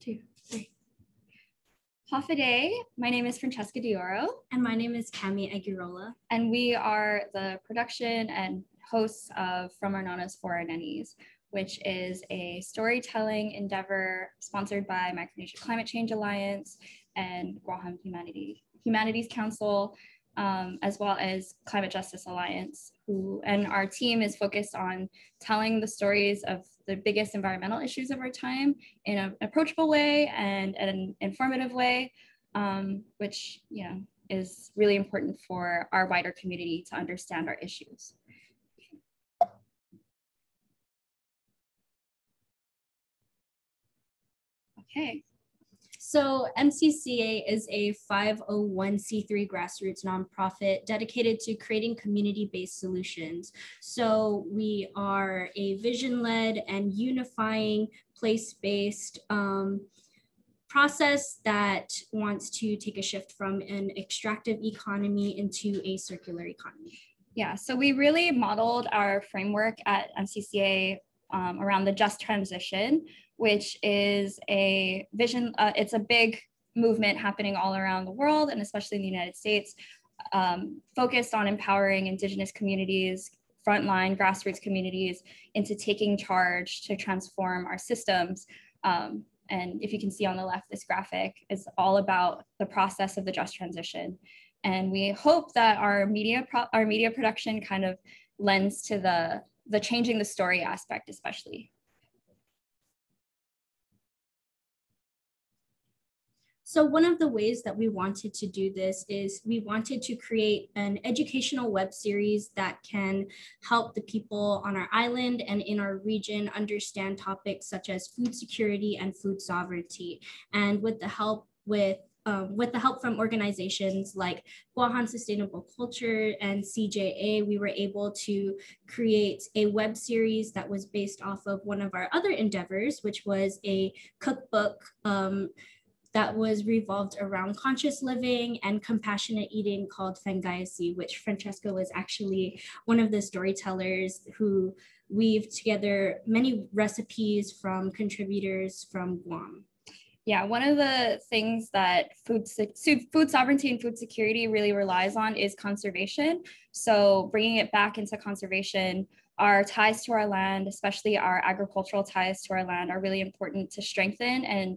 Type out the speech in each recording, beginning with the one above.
2, 3. Day. My name is Franceska. And my name is Cami Edgurolla. And we are the production and hosts of From Our Nanas for Our Nennies, which is a storytelling endeavor sponsored by Micronesia Climate Change Alliance and Guam Humanities Council, as well as Climate Justice Alliance, and our team is focused on telling the stories of the biggest environmental issues of our time in an approachable way and an informative way, which is really important for our wider community to understand our issues. Okay. So MCCA is a 501c3 grassroots nonprofit dedicated to creating community-based solutions. So we are a vision-led and unifying place-based process that wants to take a shift from an extractive economy into a circular economy. Yeah, so we really modeled our framework at MCCA around the just transition, which is a vision. It's a big movement happening all around the world, and especially in the United States, focused on empowering Indigenous communities, frontline grassroots communities, into taking charge to transform our systems. And if you can see on the left, this graphic is all about the process of the just transition. And we hope that our media production kind of lends to the changing the story aspect, especially. So one of the ways that we wanted to do this is we wanted to create an educational web series that can help the people on our island and in our region understand topics such as food security and food sovereignty. And with the help from organizations like Guam Sustainable Culture and CJA, we were able to create a web series that was based off of one of our other endeavors, which was a cookbook that was revolved around conscious living and compassionate eating called Fangayasi, which Franceska was actually one of the storytellers who weaved together many recipes from contributors from Guam. Yeah, one of the things that food sovereignty and food security really relies on is conservation. So bringing it back into conservation, our ties to our land, especially our agricultural ties to our land, are really important to strengthen and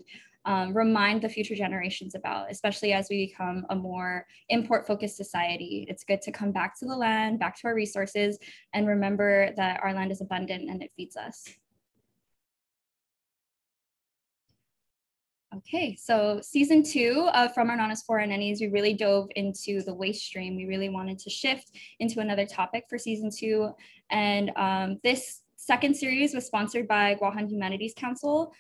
remind the future generations about, especially as we become a more import-focused society. It's good to come back to the land, back to our resources, and remember that our land is abundant and it feeds us. Okay, so season 2 of From Our Nanas for Our Nennies, we really dove into the waste stream. We really wanted to shift into another topic for season 2. And this second series was sponsored by Guam Humanities Council,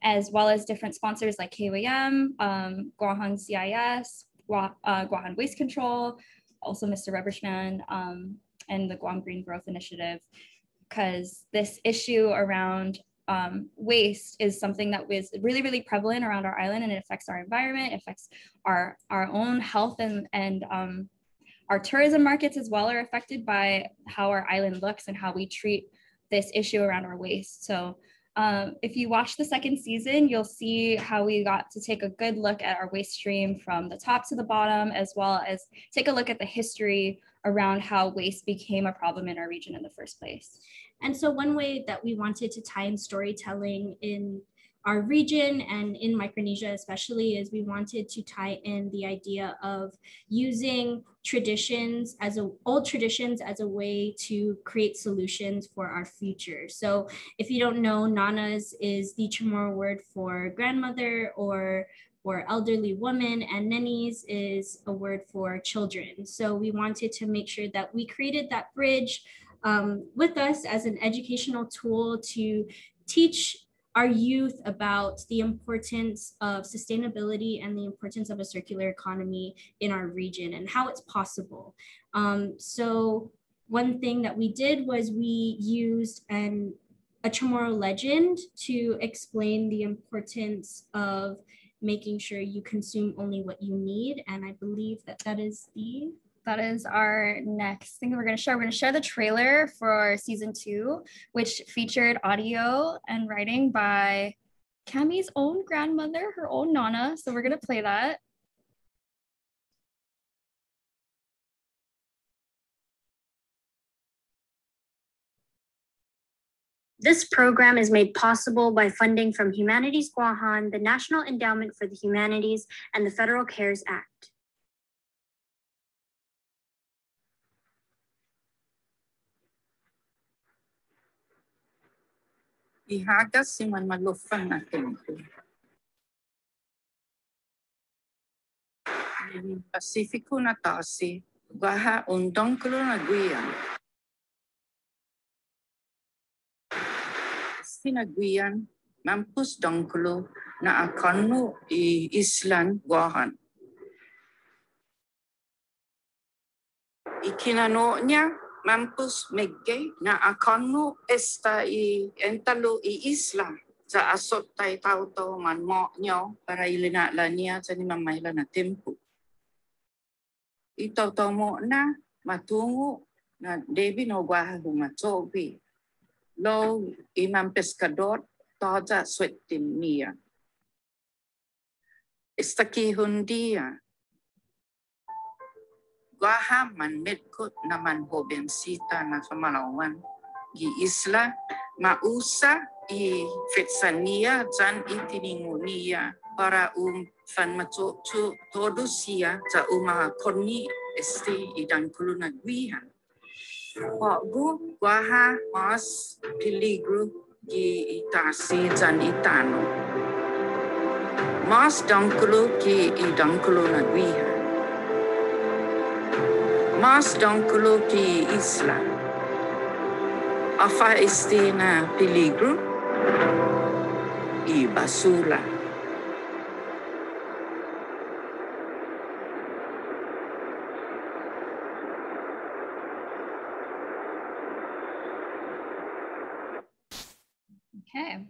as well as different sponsors like KYM, Guam CIS, Guam Waste Control, also Mr. Rubbershman, and the Guam Green Growth Initiative, because this issue around waste is something that was really, really prevalent around our island, and it affects our environment, it affects our own health, and our tourism markets as well are affected by how our island looks and how we treat this issue around our waste. So if you watch the second season, you'll see how we got to take a good look at our waste stream from the top to the bottom, as well as take a look at the history around how waste became a problem in our region in the first place. And so one way that we wanted to tie in storytelling in our region and in Micronesia especially is we wanted to tie in the idea of using old traditions as a way to create solutions for our future. So if you don't know, nanas is the Chamorro word for grandmother or elderly woman, and nennies is a word for children. So we wanted to make sure that we created that bridge with us as an educational tool to teach our youth about the importance of sustainability and the importance of a circular economy in our region and how it's possible. So one thing that we did was we used a Chamorro legend to explain the importance of making sure you consume only what you need. And I believe that is our next thing that we're going to share. We're going to share the trailer for season 2, which featured audio and writing by Cami's own grandmother, her own Nana. So we're gonna play that. This program is made possible by funding from Humanities Guahan, the National Endowment for the Humanities, and the Federal CARES Act. Ihagas si man malufan natin ito. Pasifiko na tasi, gaha undang kulo na guyan. Sinaguyan, mampus dangkulo na akano I islan guahan. Ikinano niya, mampus megge na akano esta entalo isla sa asot tay tao man mo nyo para ilinala niya sa ni mamayla na tempo. Ito mo na matungo na debi no guaha humatsobi. Lo imam pescador toda swetim niya. Esta kihundia. Guaha man medkot naman hobensita na Kamalawan. Gi isla mausa I fetsania zan itiningunia para fan matso todo siya sa koni idang kulunagwihan. Wago guaha mas peligro gi itasi zan itano. Mas dangkulo ki idangkulo nagwihan. Mas dangkulo ki isla. Afa na peligro I basura. Okay.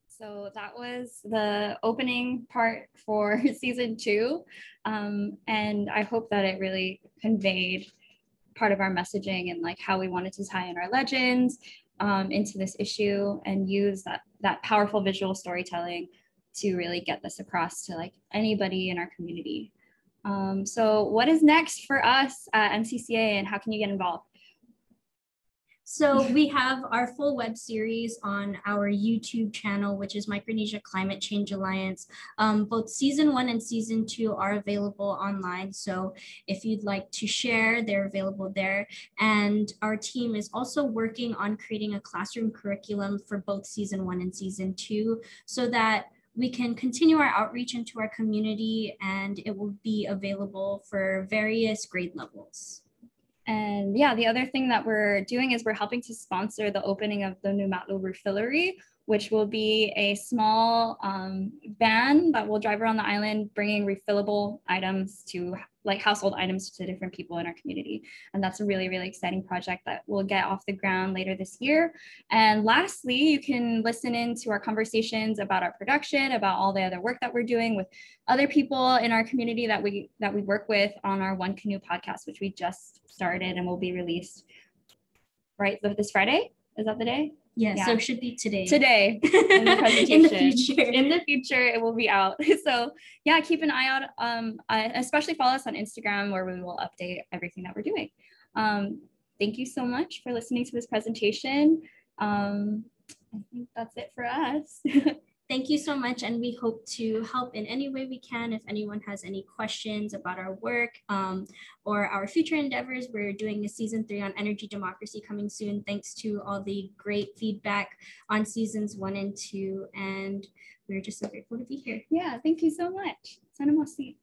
So that was the opening part for season 2. And I hope that it really conveyed part of our messaging and like how we wanted to tie in our legends into this issue and use that powerful visual storytelling to really get this across to like anybody in our community. So what is next for us at MCCA and how can you get involved? So we have our full web series on our YouTube channel, which is Micronesia Climate Change Alliance. Both season 1 and season 2 are available online. So if you'd like to share, they're available there. And our team is also working on creating a classroom curriculum for both season 1 and season 2 so that we can continue our outreach into our community and it will be available for various grade levels. And yeah, the other thing that we're doing is we're helping to sponsor the opening of the Numatlu Refillery, which will be a small van that will drive around the island bringing refillable items to like household items to different people in our community. And that's a really, really exciting project that will get off the ground later this year. And lastly, you can listen in to our conversations about our production, about all the other work that we're doing with other people in our community that we work with on our One Canoe podcast, which we just started and will be released right this Friday. Is that the day? Yeah, so it should be today. Today in the presentation. In the future, it will be out. So yeah, keep an eye out. Especially follow us on Instagram where we will update everything that we're doing. Thank you so much for listening to this presentation. I think that's it for us. Thank you so much, and we hope to help in any way we can. If anyone has any questions about our work or our future endeavors, we're doing a season 3 on energy democracy coming soon, thanks to all the great feedback on seasons 1 and 2. And we're just so grateful to be here. Yeah, thank you so much. Sana mo si.